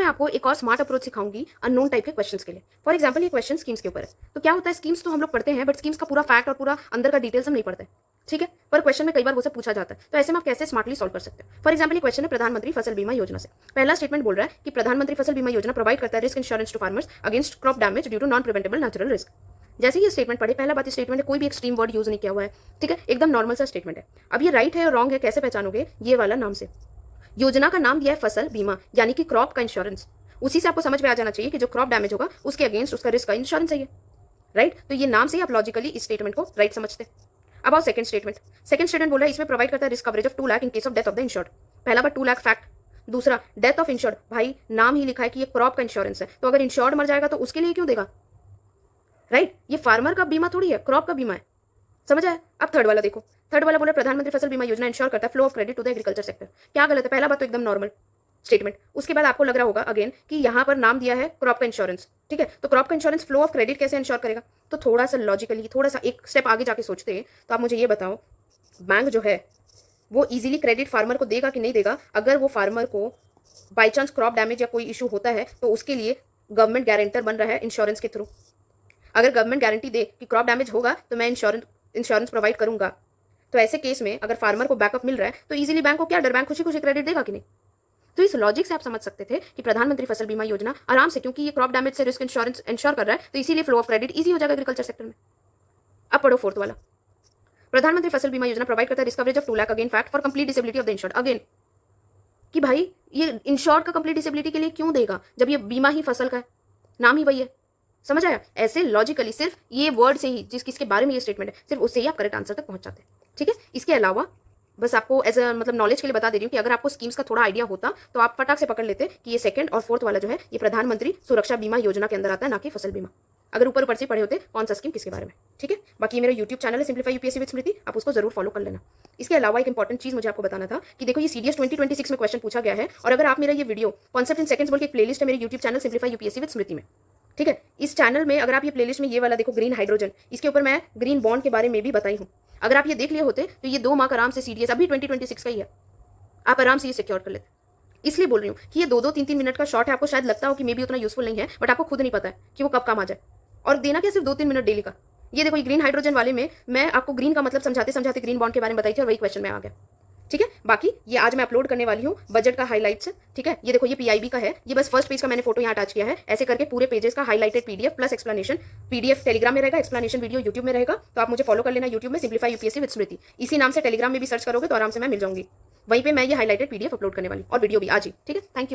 मैं आपको एक और स्मार्ट अप्रोच सिखाऊंगी अननोन टाइप के क्वेश्चंस के लिए। फॉर एग्जांपल ये क्वेश्चन स्कीम्स के ऊपर है। तो क्या होता है, स्कीम्स तो हम लोग पढ़ते हैं बट स्कीम्स का पूरा फैक्ट और पूरा अंदर का डिटेल्स हम नहीं पढ़ते, ठीक है। पर क्वेश्चन में कई बार वो सब पूछा जाता है, तो ऐसे में आप कैसे स्मार्टली सॉल्व कर सकते हैं। फॉर एग्जाम्पल ये क्वेश्चन है प्रधानमंत्री फसल बीमा योजना से। पहला स्टेटमेंट बोल रहा है कि प्रधानमंत्री फसल बीमा योजना प्रोवाइड करता है risk insurance to farmers against crop damage due to non preventable natural risk. जैसे ही ये स्टेटमेंट पढ़े, पहला बात इस स्टेटमेंट में कोई भी एक्सट्रीम वर्ड यूज नहीं किया हुआ है, ठीक है, एकदम नॉर्मल सा स्टेटमेंट है। अब ये राइट है और रॉन्ग है कैसे पहचानोगे, ये वाला नाम से। योजना का नाम दिया है फसल बीमा, यानी कि क्रॉप का इंश्योरेंस। उसी से आपको समझ में आ जाना चाहिए कि जो क्रॉप डैमेज होगा उसके अगेंस्ट उसका रिस्क का इंश्योरेंस है ये, राइट। तो ये नाम से आप लॉजिकली इस स्टेटमेंट को राइट समझते हैं। अब आओ सेकंड स्टेटमेंट। सेकंड स्टेटमेंट बोल रहा है इसमें प्रोवाइड करता है risk coverage of 2 lakh in case of death of the insured. पहला बात 2 लाख फैक्ट। दूसरा डेथ ऑफ इंश्योर्ड, भाई नाम ही लिखा है कि ये क्रॉप का इंश्योरेंस है, तो अगर इंश्योर्ड मर जाएगा तो उसके लिए क्यों देगा, राइट। ये फार्मर का बीमा थोड़ी है, क्रॉप का बीमा है, समझ आया। अब थर्ड वाला देखो। थर्ड वाला बोला प्रधानमंत्री फसल बीमा योजना इंश्योर करता है flow of credit to the agriculture sector. क्या गलत है, पहला बात तो एकदम नॉर्मल स्टेटमेंट। उसके बाद आपको लग रहा होगा अगेन कि यहाँ पर नाम दिया है क्रॉप का इंश्योरेंस, ठीक है, तो क्रॉप का इंश्योरेंस फ्लो ऑफ क्रेडिट कैसे इंश्योर करेगा। तो थोड़ा सा लॉजिकली, थोड़ा सा एक स्टेप आगे जाके सोचते हैं, तो आप मुझे ये बताओ, बैंक जो है वो इजीली क्रेडिट फार्मर को देगा कि नहीं देगा। अगर वो फार्मर को बाई चांस क्रॉप डैमेज या कोई इशू होता है तो उसके लिए गवर्नमेंट गारंटर बन रहा है इंश्योरेंस के थ्रू। अगर गवर्नमेंट गारंटी दे कि क्रॉप डैमेज होगा तो मैं इंश्योरेंस प्रोवाइड करूंगा, तो ऐसे केस में अगर फार्मर को बैकअप मिल रहा है तो इजीली बैंक को क्या डर, बैंक खुशी खुशी क्रेडिट देगा कि नहीं। तो इस लॉजिक से आप समझ सकते थे कि प्रधानमंत्री फसल बीमा योजना आराम से, क्योंकि ये क्रॉप डैमेज से रिस्क इंश्योरेंस इंश्योर कर रहा है, तो इसीलिए फ्लो ऑफ क्रेडिट इजी हो जाएगा एग्रीकल्चर सेक्टर में। अब पढ़ो फोर्थ वाला। प्रधानमंत्री फसल बीमा योजना प्रोवाइड करता है risk coverage of 2 lakh again fact for complete disability of the insured. Again कि भाई ये इंश्योर्ड का कंप्लीट डिसेबिलिटी के लिए क्यों देगा जब ये बीमा ही फसल का है, नाम ही वही है, समझ आया। ऐसे लॉजिकली सिर्फ ये वर्ड से ही, जिसके बारे में ये स्टेटमेंट है, सिर्फ उससे ही आप करेक्ट आंसर तक पहुंच जाते हैं, ठीक है। इसके अलावा बस आपको एज अ मतलब नॉलेज के लिए बता दे रही हूँ कि अगर आपको स्कीम्स का थोड़ा आइडिया होता तो आप फटाक से पकड़ लेते कि ये सेकंड और फोर्थ वाला जो है ये प्रधानमंत्री सुरक्षा बीमा योजना के अंदर आता है, ना कि फसल बीमा। अगर ऊपर ऊपर से पढ़े होते कौन सा स्कीम किसके बारे में, ठीक है। बाकी ये मेरा यूट्यूब चैनल है सिंप्लीफाई यूपीएससी विद स्मृति, आप उसको जरूर फॉलो कर लेना। इसके अलावा एक इंपॉर्टेंट चीज मुझे आपको बताना था कि देखो ये सीडीएस 2026 में क्वेश्चन पूछा गया है, और अगर आप मेरा ये वीडियो कॉन्सेप्ट इन सेकंड्स बोल के एक प्लेलिस्ट है मेरे YouTube channel simplify UPSC with Smriti में, ठीक है। इस चैनल में अगर आप ये प्लेलिस्ट में ये वाला देखो ग्रीन हाइड्रोजन, इसके ऊपर मैं ग्रीन बॉन्ड के बारे में भी बताई हूँ। अगर आप ये देख लिए होते तो ये 2 मार्क आराम से सीडीएस अभी 2026 का ही है, आप आराम से ये सिक्योर कर लेते। इसलिए बोल रही हूँ कि ये 2-2 3-3 मिनट का शॉर्ट है, आपको शायद लगता हो कि मे भी उतना यूजफुल नहीं है, बट आपको खुद नहीं पता है कि वो कब काम आ जाए, और देना क्या सिर्फ 2-3 मिनट डेली का। ये देखो ये ग्रीन हाइड्रोजन वाले में मैं आपको ग्रीन का मतलब समझाते समझाते ग्रीन बॉन्ड के बारे में बताई थी और वही क्वेश्चन में आ गया, ठीक है। बाकी ये आज मैं अपलोड करने वाली हूँ बजट का हाइलाइट्स, ठीक है। ये देखो ये पीआईबी का है, ये बस फर्स्ट पेज का मैंने फोटो यहाँ अटैच किया है। ऐसे करके पूरे पेजेस का highlighted PDF plus explanation, PDF Telegram में रहेगा, एक्सप्लेनेशन वीडियो यूट्यूब में रहेगा। तो आप मुझे फॉलो कर लेना यूट्यूब में सिंप्लीफाई यूपीएससी विद स्मृति, इसी नाम से टेलीग्राम में भी सर्च करोगे तो आराम से मैं मिल जाऊंगी। वहीं पे मैं ये हाइलाइटेड पीडीएफ अपलोड करने वाली और वीडियो भी आज ही, ठीक है। Thank you.